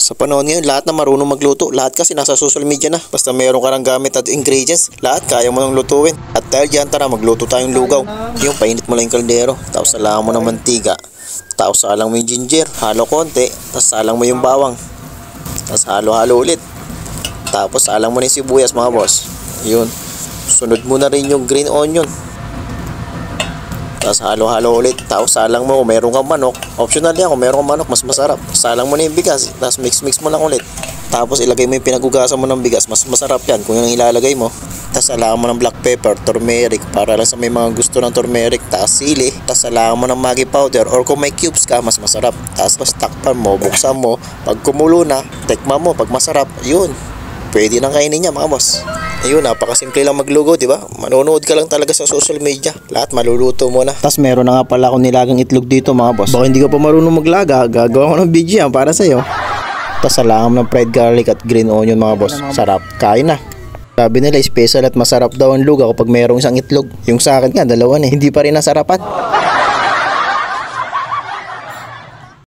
Sa panahon ngayon, lahat na marunong magluto. Lahat kasi nasa social media na. Basta meron ka ng gamit at ingredients, lahat kaya mo nang lutuin. At dahil dyan, tara magluto tayong lugaw. Yung painit mo lang yung kaldero, tapos salangan mo ng mantiga, tapos salang mo yung ginger, halo konti, tapos salang mo yung bawang, tapos halo-halo ulit, tapos salang mo na yung sibuyas mga boss. Yun, sunod mo na rin yung green onion, tapos halo-halo ulit, tapos salang mo kung meron kang manok. Optional yan, kung meron kang manok mas masarap. Salang mo na yung bigas, tapos mix mo lang ulit. Tapos ilagay mo yung pinagugasan mo ng bigas, mas masarap yan kung yung ilalagay mo. Tapos salangan mo ng black pepper, turmeric, para lang sa may mga gusto ng turmeric, tapos sili. Tapos salangan mo ng Maggi powder, or kung may cubes ka, mas masarap. Tapos takpan mo, buksan mo, pag kumulo na, tekma mo, pag masarap, yun, pwede nang kainin niya mga boss. Ayun, napakasimple lang magluto, di ba? Manonood ka lang talaga sa social media. Lahat maluluto mo na. Tapos meron na nga pala akong nilagang itlog dito mga boss. Baka hindi ka pa marunong maglaga, gagawa ko ng video yan para sa'yo. Tapos salangan ng fried garlic at green onion mga boss. Sarap, kain na. Sabi nila special at masarap daw ang lugaw kapag mayroong isang itlog. Yung sa akin nga, dalawa na. Hindi pa rin nasarapan.